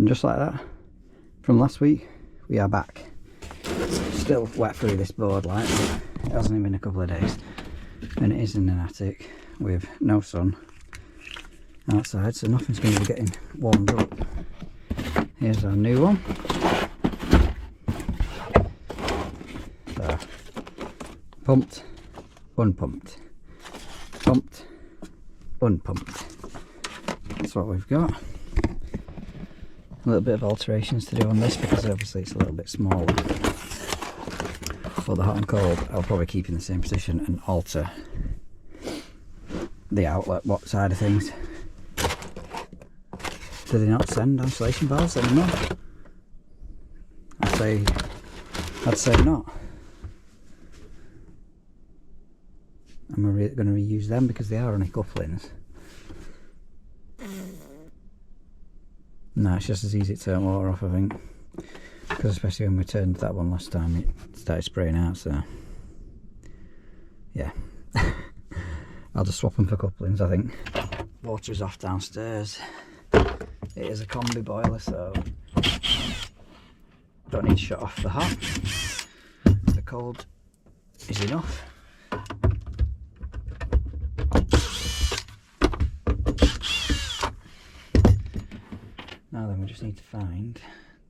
And just like that, from last week, we are back. Still wet through this board light, but it hasn't even been a couple of days. And it is in an attic with no sun outside, so nothing's going to be getting warmed up. Here's our new one. So, pumped, unpumped, pumped, unpumped. That's what we've got. A little bit of alterations to do on this because obviously it's a little bit smaller. For the hot and cold, I'll probably keep in the same position and alter the outlet side of things. Do they not send insulation valves anymore? I'd say not. I'm going to reuse them because they are only couplings. No, it's just as easy to turn water off, I think. Because especially when we turned that one last time, it started spraying out, so... yeah. I'll just swap them for couplings, I think. Water is off downstairs. It is a combi boiler, so... don't need to shut off the hot. The cold is enough. Now then, we just need to find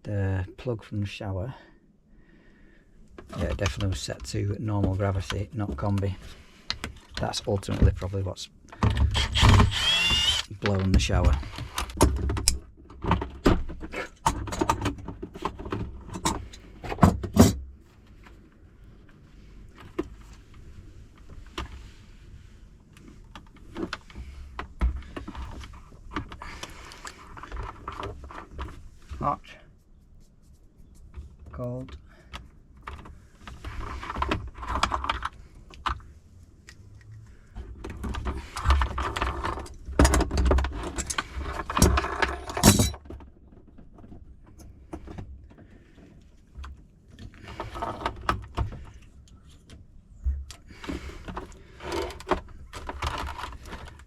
the plug from the shower. Yeah, it definitely was set to normal gravity, not combi. That's ultimately probably what's blowing the shower. Hot, cold,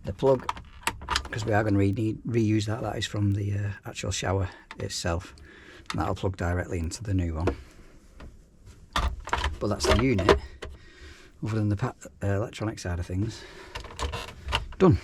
the plug, because we are going to reuse that is from the actual shower itself, and that'll plug directly into the new one. But that's the unit. Other than the electronic side of things, done.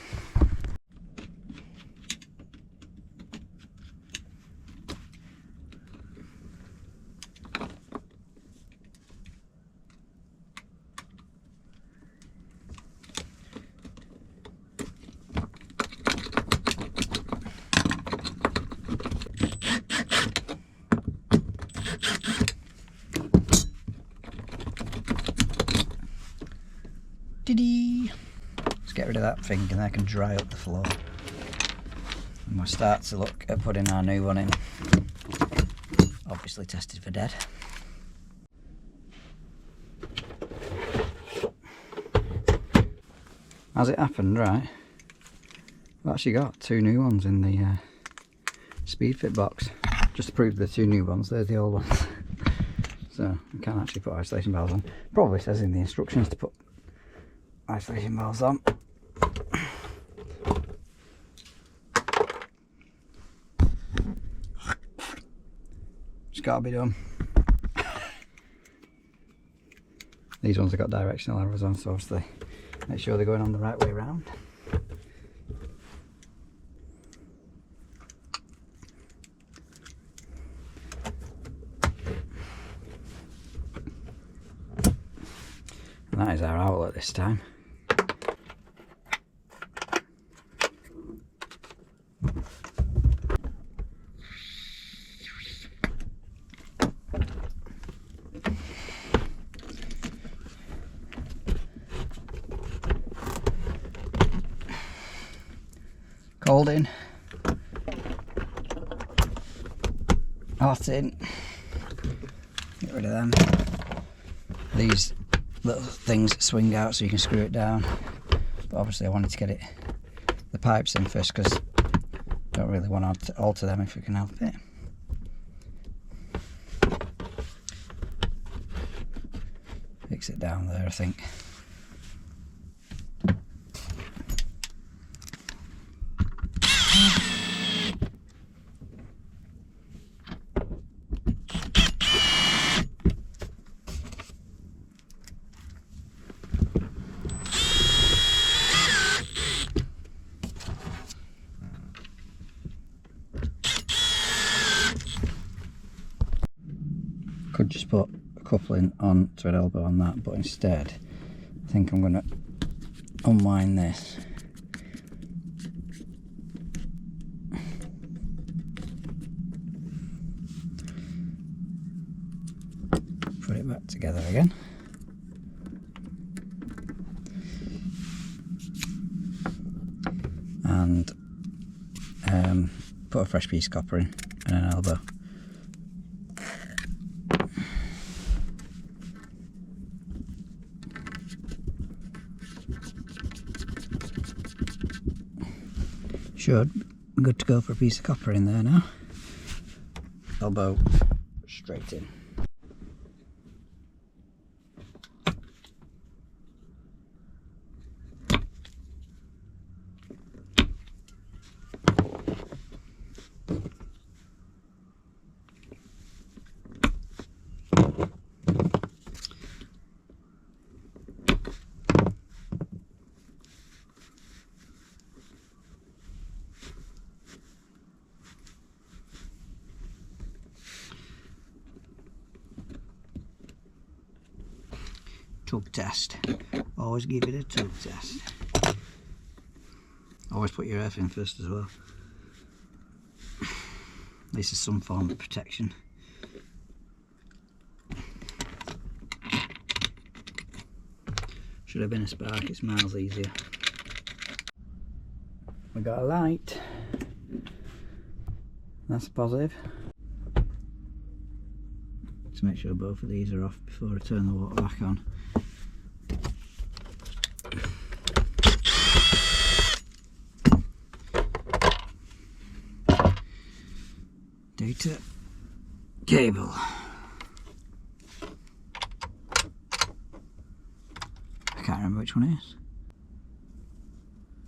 Let's get rid of that thing and I can dry up the floor. And we'll start to look at putting our new one in. Obviously tested for dead. As it happened, right, I've actually got two new ones in the speed fit box. Just to prove the two new ones, there's the old ones. So we can't actually put isolation valves on. Probably says in the instructions to put isolation valves on. It's got to be done. These ones have got directional arrows on, so obviously make sure they're going on the right way around. And that is our outlet this time. Cold in, hot in, get rid of them. These little things swing out so you can screw it down, but obviously I wanted to get the pipes in first because I don't really want to alter them if we can help it. Fix it down there, I think. could just put a coupling on thread elbow on that, but instead I think I'm going to unwind this. Put it back together again. And put a fresh piece of copper in and an elbow. Should be good to go for a piece of copper in there now. Elbow straight in. Tug test. Always give it a tug test. Always put your earth in first as well. This is some form of protection. Should have been a spark, it's miles easier. We got a light. That's a positive. Just make sure both of these are off before I turn the water back on. Data cable. I can't remember which one it is.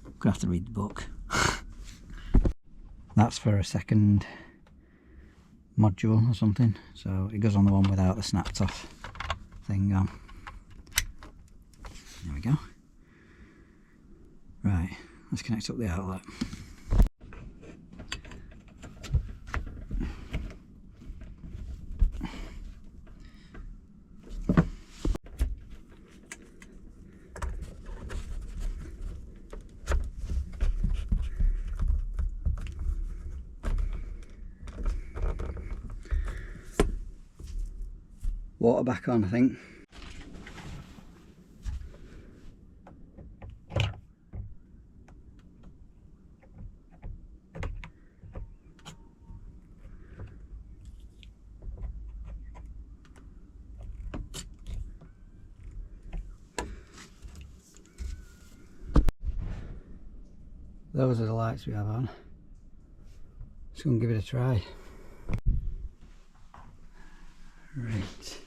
I'm gonna have to read the book. That's for a second module or something, so it goes on the one without the snapped off thing on. There we go. Right, let's connect up the outlet. Water back on, I think. Those are the lights we have on. Just gonna give it a try. Right.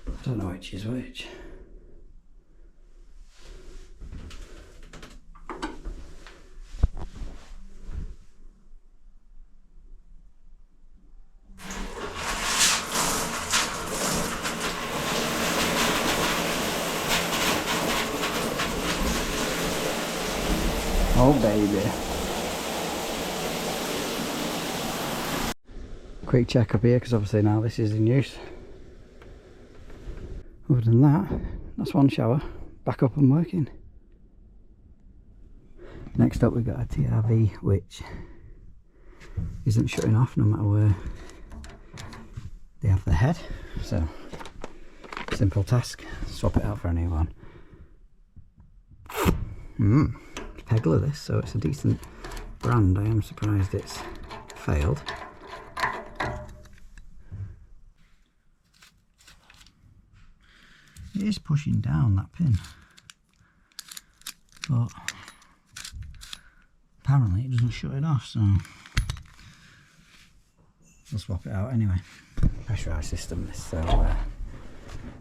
I don't know which is which. Oh baby. Quick check up here because obviously now this is in use. Other than that, that's one shower, back up and working. Next up we've got a TRV which isn't shutting off no matter where they have the head. So, simple task, swap it out for a new one. Pegler this, so it's a decent brand. I am surprised it's failed. It is pushing down that pin, but apparently it doesn't shut it off, so we'll swap it out anyway. Pressurised system this, so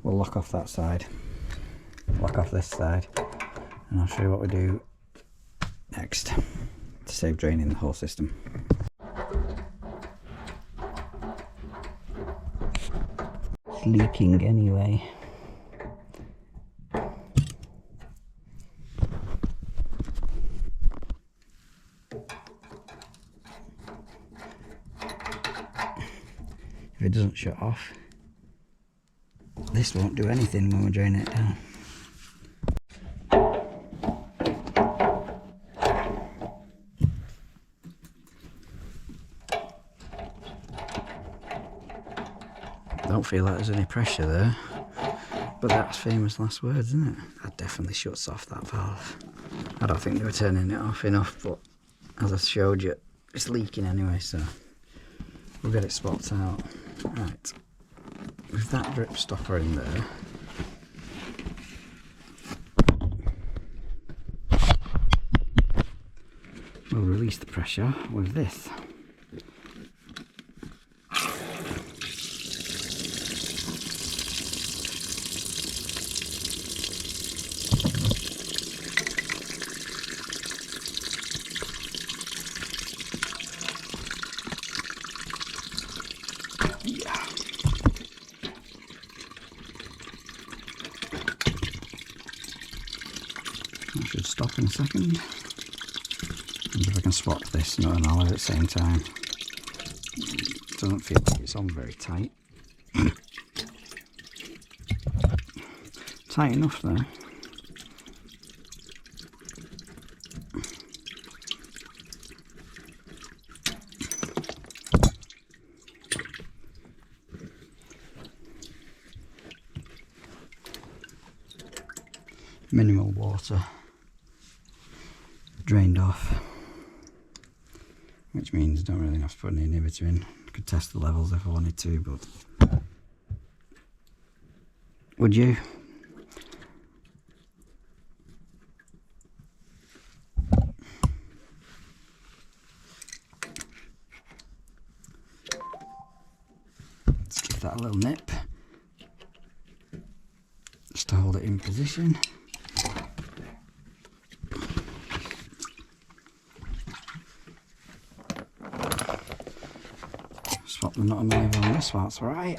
we'll lock off that side, lock off this side, and I'll show you what we do next to save draining the whole system. It's leaking anyway. if it doesn't shut off, this won't do anything when we're draining it down. Don't feel like there's any pressure there, but that's famous last words, isn't it? That definitely shuts off that valve. I don't think they were turning it off enough, but as I showed you, it's leaking anyway, so we'll get it swapped out. Right, with that drip stopper in there, we'll release the pressure with this. That should stop in a second. And if I can swap this nut and olive at the same time. It doesn't feel like it's on very tight. Tight enough there. Minimal water drained off, which means I don't really have to put an inhibitor in. I could test the levels if I wanted to, but would you? Let's give that a little nip just to hold it in position. Swap the nut and olive on this while it's right.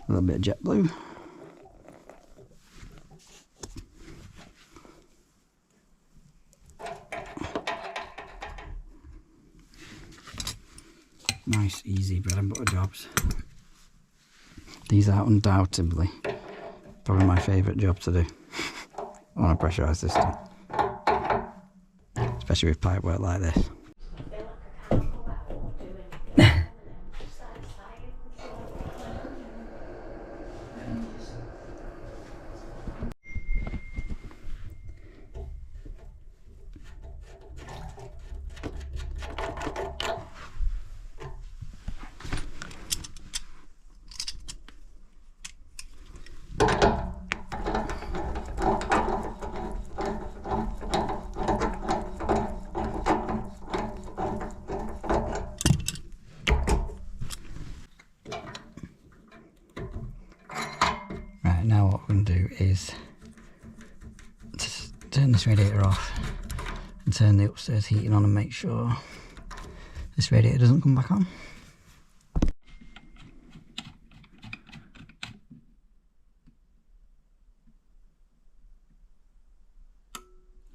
A little bit of JetBlue. Nice, easy bread and butter jobs. These are undoubtedly probably my favourite job to do on a pressurised system, especially with pipe work like this. Now what we're going to do is just turn this radiator off and turn the upstairs heating on and make sure this radiator doesn't come back on.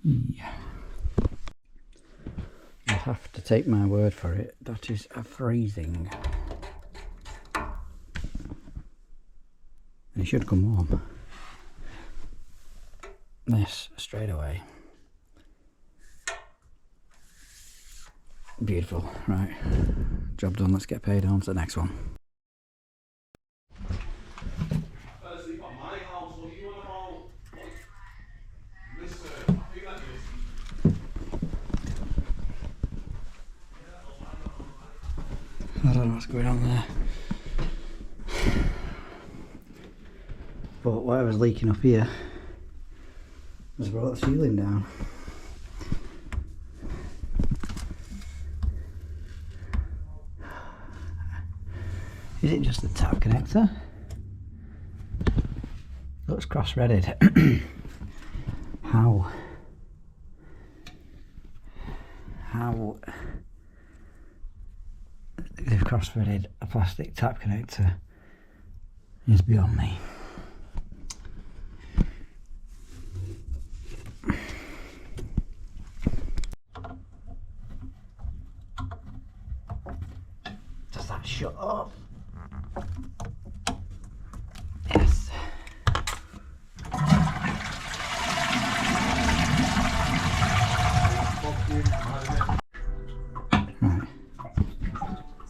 Yeah. You'll have to take my word for it, that is a freezing. And it should come warm. This straight away. Beautiful. Right, job done. Let's get paid. On to the next one. I don't know what's going on there, but whatever's leaking up here has brought the ceiling down. Is it just the tap connector? Looks cross-threaded. How they've cross-threaded a plastic tap connector is beyond me. Yes. Right.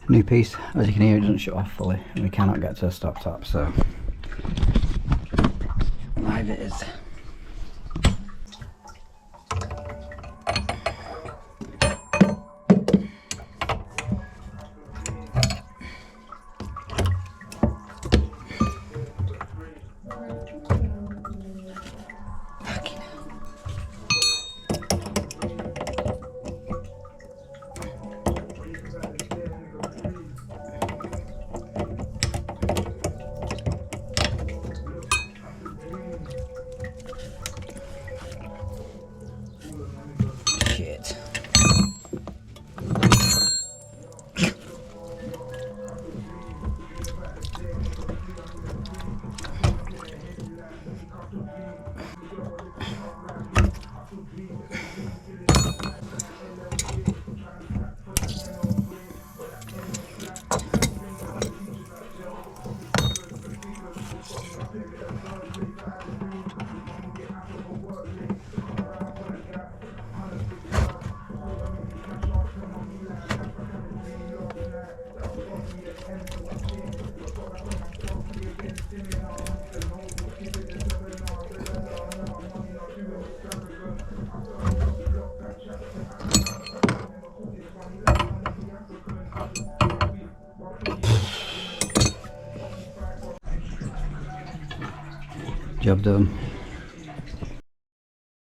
New piece. As you can hear, it doesn't shut off fully, and we cannot get to the stop top, so live it is. Shit. Job done.